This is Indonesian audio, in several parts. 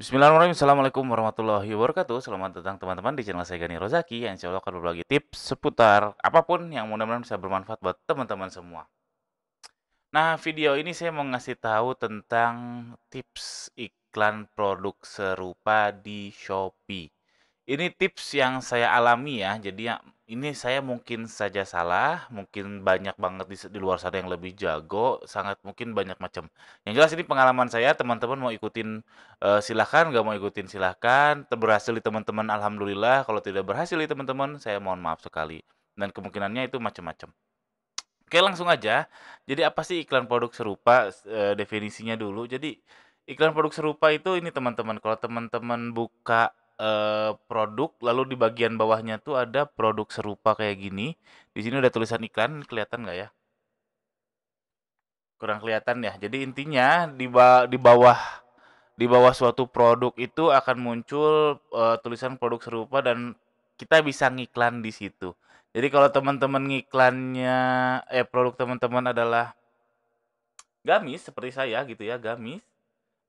Bismillahirrahmanirrahim. Assalamualaikum warahmatullahi wabarakatuh. Selamat datang teman-teman di channel saya Gani Rozaki yang insya Allah akan berbagi tips seputar apapun yang mudah-mudahan bisa bermanfaat buat teman-teman semua. Nah, video ini saya mau ngasih tahu tentang tips iklan produk serupa di Shopee. Ini tips yang saya alami ya, jadi ya ini saya mungkin saja salah, mungkin banyak banget di luar sana yang lebih jago, sangat mungkin banyak macam. Yang jelas ini pengalaman saya, teman-teman mau ikutin, silahkan, nggak mau ikutin silahkan, berhasil di teman-teman alhamdulillah, kalau tidak berhasil di teman-teman, saya mohon maaf sekali, dan kemungkinannya itu macam-macam. Oke, langsung aja. Jadi apa sih iklan produk serupa? Definisinya dulu. Jadi iklan produk serupa itu ini teman-teman, kalau teman-teman buka, produk lalu di bagian bawahnya tuh ada produk serupa kayak gini. Di sini ada tulisan iklan, kelihatan nggak ya? Kurang kelihatan ya. Jadi intinya di bawah suatu produk itu akan muncul, tulisan produk serupa dan kita bisa ngiklan di situ. Jadi kalau teman-teman ngiklannya produk teman-teman adalah gamis seperti saya gitu ya, gamis,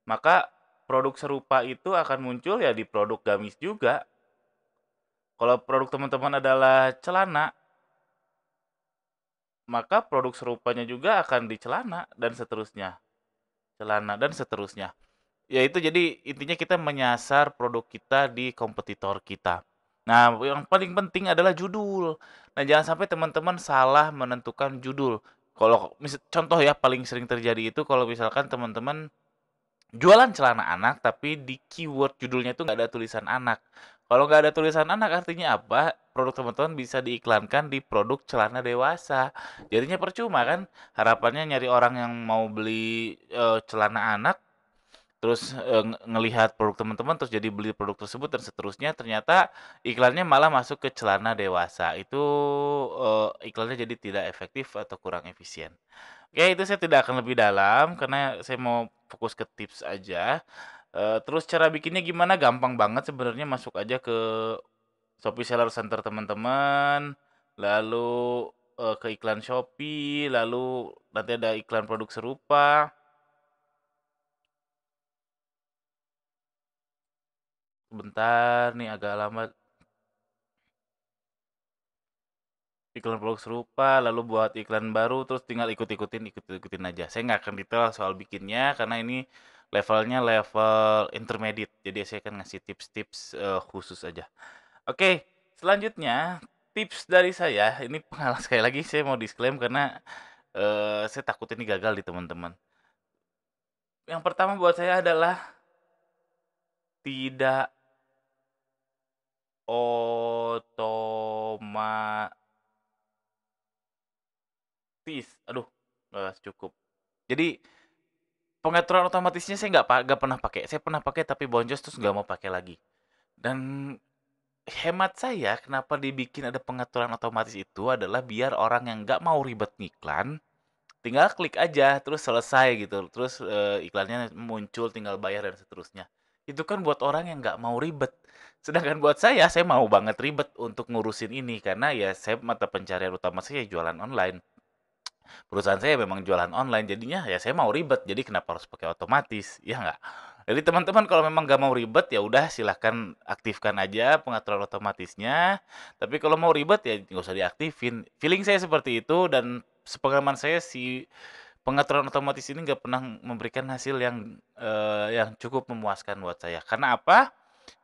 maka produk serupa itu akan muncul ya di produk gamis juga. Kalau produk teman-teman adalah celana, maka produk serupanya juga akan di celana dan seterusnya, celana dan seterusnya. Ya itu jadi intinya kita menyasar produk kita di kompetitor kita. Nah, yang paling penting adalah judul. Nah, jangan sampai teman-teman salah menentukan judul. Kalau contoh ya paling sering terjadi itu kalau misalkan teman-teman jualan celana anak, tapi di keyword judulnya itu nggak ada tulisan anak. Kalau nggak ada tulisan anak artinya apa? Produk teman-teman bisa diiklankan di produk celana dewasa. Jadinya percuma kan? Harapannya nyari orang yang mau beli celana anak, terus ngelihat produk teman-teman, terus jadi beli produk tersebut dan seterusnya. Ternyata iklannya malah masuk ke celana dewasa. Itu iklannya jadi tidak efektif atau kurang efisien. Oke, itu saya tidak akan lebih dalam karena saya mau fokus ke tips aja. Terus cara bikinnya gimana? Gampang banget sebenarnya, masuk aja ke Shopee Seller Center teman-teman, lalu, ke iklan Shopee, lalu nanti ada iklan produk serupa. Sebentar nih agak lama. Iklan produk serupa, lalu buat iklan baru, terus tinggal ikut-ikutin aja. Saya nggak akan detail soal bikinnya, karena ini levelnya level intermediate. Jadi saya akan ngasih tips-tips khusus aja. Oke, selanjutnya tips dari saya, ini pengalaman sekali lagi saya mau disclaim karena saya takut ini gagal di teman-teman. Yang pertama buat saya adalah tidak otomatis. Aduh, cukup. Jadi pengaturan otomatisnya saya nggak pernah pakai. Saya pernah pakai tapi boncos terus nggak mau pakai lagi. Dan hemat saya kenapa dibikin ada pengaturan otomatis itu adalah biar orang yang nggak mau ribet ngiklan, tinggal klik aja terus selesai gitu. Terus iklannya muncul tinggal bayar dan seterusnya. Itu kan buat orang yang nggak mau ribet. Sedangkan buat saya mau banget ribet untuk ngurusin ini karena ya saya mata pencarian utama saya jualan online. Perusahaan saya memang jualan online, jadinya ya saya mau ribet, jadi kenapa harus pakai otomatis, ya nggak? Jadi teman-teman kalau memang nggak mau ribet, ya udah silahkan aktifkan aja pengaturan otomatisnya. Tapi kalau mau ribet ya nggak usah diaktifin. Feeling saya seperti itu dan sepengalaman saya si pengaturan otomatis ini nggak pernah memberikan hasil yang cukup memuaskan buat saya. Karena apa?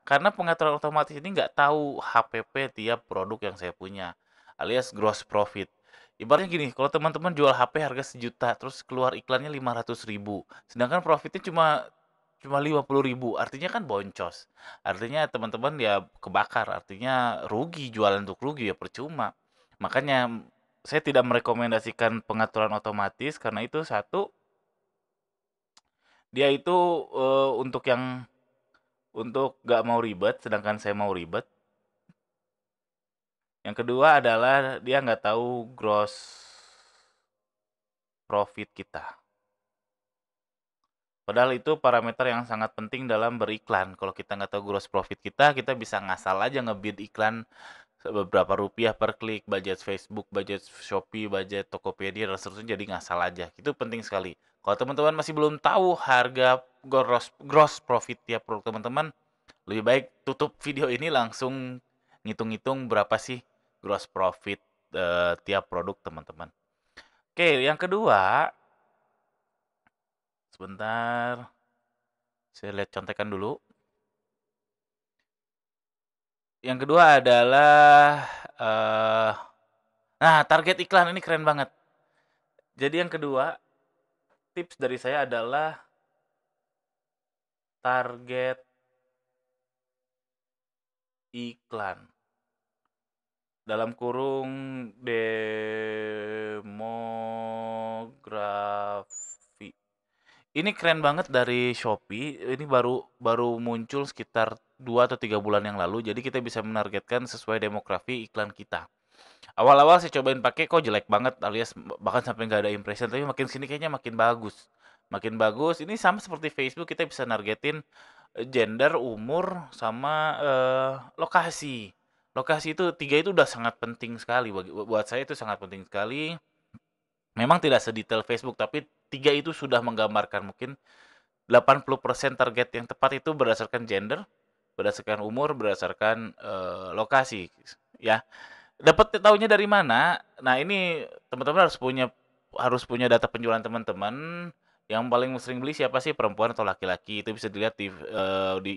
Karena pengaturan otomatis ini nggak tahu HPP tiap produk yang saya punya, alias gross profit. Ibaratnya gini, kalau teman-teman jual HP harga 1 juta, terus keluar iklannya 500 ribu, sedangkan profitnya cuma cuma 50 ribu, artinya kan boncos. Artinya teman-teman ya kebakar, artinya rugi, jualan untuk rugi ya percuma. Makanya saya tidak merekomendasikan pengaturan otomatis karena itu satu, dia itu untuk nggak mau ribet, sedangkan saya mau ribet. Yang kedua adalah dia nggak tahu gross profit kita. Padahal itu parameter yang sangat penting dalam beriklan. Kalau kita nggak tahu gross profit kita, kita bisa ngasal aja ngebid iklan beberapa rupiah per klik, budget Facebook, budget Shopee, budget Tokopedia, dan seterusnya jadi ngasal aja. Itu penting sekali. Kalau teman-teman masih belum tahu harga gross profit tiap produk teman-teman, lebih baik tutup video ini langsung ngitung-ngitung berapa sih gross profit tiap produk teman-teman. Oke, yang kedua, sebentar, saya lihat contekan dulu. Yang kedua adalah nah, target iklan ini keren banget. Jadi yang kedua, tips dari saya adalah target iklan. Dalam kurung demografi. Ini keren banget dari Shopee. Ini baru baru muncul sekitar 2 atau 3 bulan yang lalu. Jadi kita bisa menargetkan sesuai demografi iklan kita. Awal-awal saya cobain pakai kok jelek banget alias bahkan sampai nggak ada impression, tapi makin sini kayaknya makin bagus. Makin bagus. Ini sama seperti Facebook, kita bisa nargetin gender, umur, sama lokasi. Lokasi itu tiga itu udah sangat penting sekali buat saya, itu sangat penting sekali. Memang tidak sedetail Facebook, tapi tiga itu sudah menggambarkan. Mungkin 80% target yang tepat itu berdasarkan gender, berdasarkan umur, berdasarkan lokasi, ya. Dapat tahunya dari mana? Nah, ini teman-teman harus punya data penjualan teman-teman. Yang paling sering beli siapa sih, perempuan atau laki-laki? Itu bisa dilihat di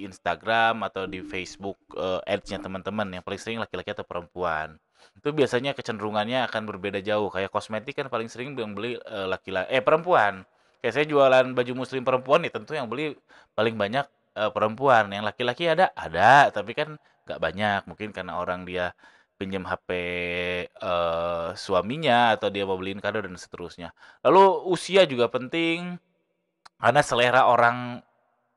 Instagram atau di Facebook ads-nya teman-teman. Yang paling sering laki-laki atau perempuan. Itu biasanya kecenderungannya akan berbeda jauh. Kayak kosmetik kan paling sering yang beli perempuan. Kayak saya jualan baju muslim perempuan nih, tentu yang beli paling banyak perempuan. Yang laki-laki ada, tapi kan nggak banyak. Mungkin karena orang dia pinjam HP suaminya atau dia mau beliin kado dan seterusnya. Lalu usia juga penting karena selera orang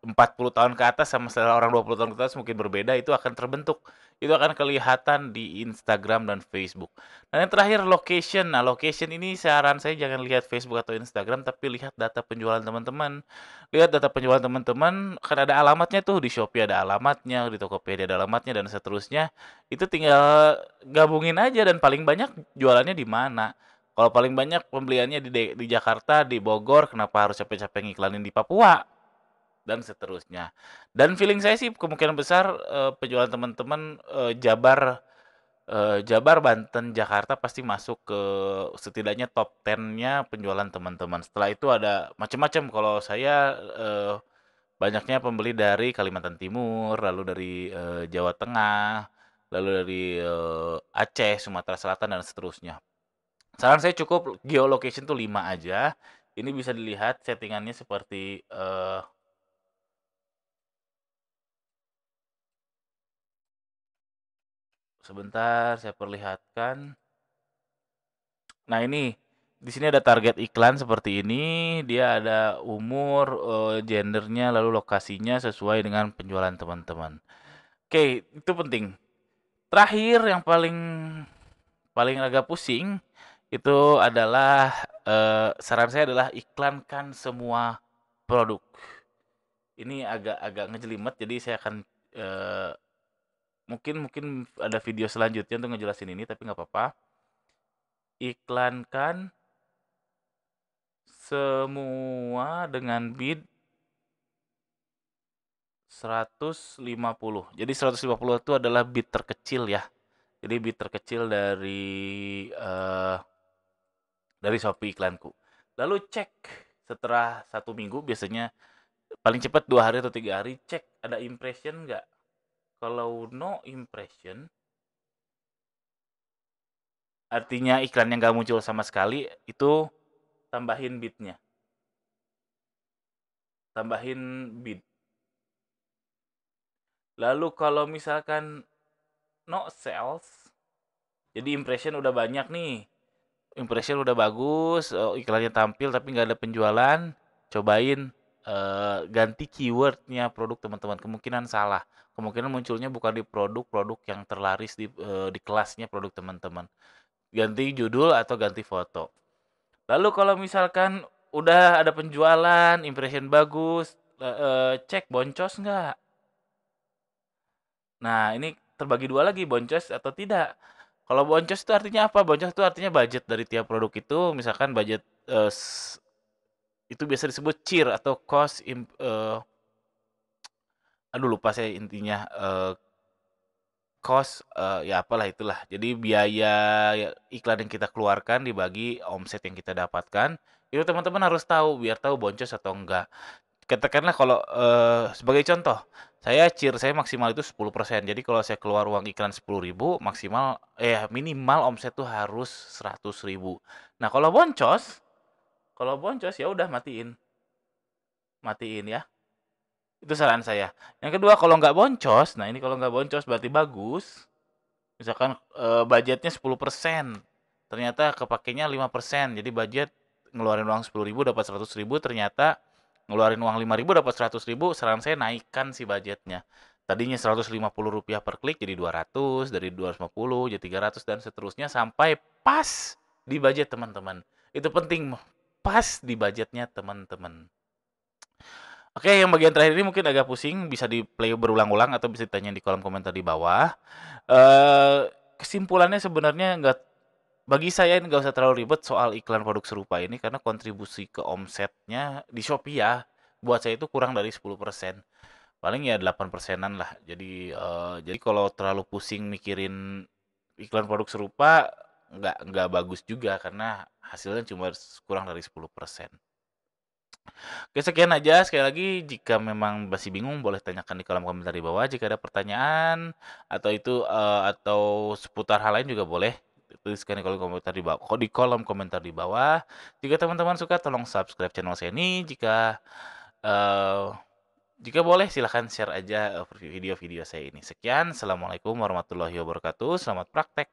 40 tahun ke atas sama selera orang 20 tahun ke atas mungkin berbeda, itu akan terbentuk. Itu akan kelihatan di Instagram dan Facebook. Dan yang terakhir location. Nah, location ini saran saya jangan lihat Facebook atau Instagram, tapi lihat data penjualan teman-teman. Lihat data penjualan teman-teman, kan ada alamatnya tuh, di Shopee ada alamatnya, di Tokopedia ada alamatnya dan seterusnya. Itu tinggal gabungin aja dan paling banyak jualannya di mana. Kalau paling banyak pembeliannya di Jakarta, di Bogor, kenapa harus capek-capek ngiklanin di Papua? Dan seterusnya. Dan feeling saya sih kemungkinan besar penjualan teman-teman Jabar, Banten, Jakarta pasti masuk ke setidaknya top 10-nya penjualan teman-teman. Setelah itu ada macam-macam. Kalau saya banyaknya pembeli dari Kalimantan Timur, lalu dari Jawa Tengah, lalu dari Aceh, Sumatera Selatan dan seterusnya. Saran saya cukup geolocation tuh 5 aja. Ini bisa dilihat settingannya seperti sebentar saya perlihatkan. Nah, ini di sini ada target iklan seperti ini, dia ada umur, gendernya, lalu lokasinya sesuai dengan penjualan teman-teman. Oke, itu penting. Terakhir yang paling paling agak pusing itu adalah saran saya adalah iklankan semua produk. Ini agak ngejelimet, jadi saya akan eh, mungkin mungkin ada video selanjutnya untuk ngejelasin ini, tapi nggak apa-apa. Iklankan semua dengan bid 150. Jadi 150 itu adalah bid terkecil ya. Jadi bid terkecil eh, dari Shopee iklanku. Lalu cek setelah 1 minggu, biasanya paling cepat 2 hari atau 3 hari, cek ada impression nggak. Kalau no impression, artinya iklannya nggak muncul sama sekali, itu tambahin bidnya. Tambahin bid. Lalu kalau misalkan no sales, jadi impression udah banyak nih. Impression udah bagus, iklannya tampil tapi nggak ada penjualan, cobain ganti keywordnya produk teman-teman. Kemungkinan salah. Kemungkinan munculnya bukan di produk-produk yang terlaris di kelasnya produk teman-teman. Ganti judul atau ganti foto. Lalu kalau misalkan udah ada penjualan, impression bagus, cek boncos nggak. Nah, ini terbagi dua lagi, boncos atau tidak. Kalau boncos itu artinya apa? Boncos itu artinya budget dari tiap produk itu, misalkan budget Itu biasa disebut CIR atau aduh lupa saya intinya, cost, ya apalah itulah. Jadi biaya iklan yang kita keluarkan dibagi omset yang kita dapatkan, itu teman-teman harus tahu, biar tahu boncos atau enggak. Katakanlah kalau, sebagai contoh, CIR saya maksimal itu 10%. Jadi kalau saya keluar uang iklan 10.000 maksimal minimal omset tuh harus 100.000. Nah, kalau boncos ya udah matiin. Matiin ya. Itu saran saya. Yang kedua kalau nggak boncos, nah ini kalau nggak boncos berarti bagus. Misalkan, budgetnya 10%, ternyata kepakainya 5%. Jadi budget ngeluarin uang 10.000 dapat 100.000, ternyata ngeluarin uang 5.000 dapat 100.000, saran saya naikkan si budgetnya. Tadinya Rp150 per klik jadi 200, dari 250 jadi 300 dan seterusnya sampai pas di budget teman-teman. Itu penting, pas di budgetnya teman-teman. Oke, yang bagian terakhir ini mungkin agak pusing, bisa di-play berulang-ulang atau bisa ditanya di kolom komentar di bawah. Kesimpulannya sebenarnya bagi saya nggak usah terlalu ribet soal iklan produk serupa ini karena kontribusi ke omsetnya di Shopee ya, buat saya itu kurang dari 10%. Paling ya 8%-an lah. Jadi kalau terlalu pusing mikirin iklan produk serupa nggak bagus juga karena hasilnya cuma kurang dari 10%. Oke, sekian aja. Sekali lagi, jika memang masih bingung, boleh tanyakan di kolom komentar di bawah. Jika ada pertanyaan atau seputar hal lain juga boleh tuliskan di kolom komentar di bawah. Di kolom komentar di bawah. Jika teman-teman suka, tolong subscribe channel saya ini. Eh, jika boleh, silahkan share aja video-video saya ini. Sekian, assalamualaikum warahmatullahi wabarakatuh. Selamat praktek.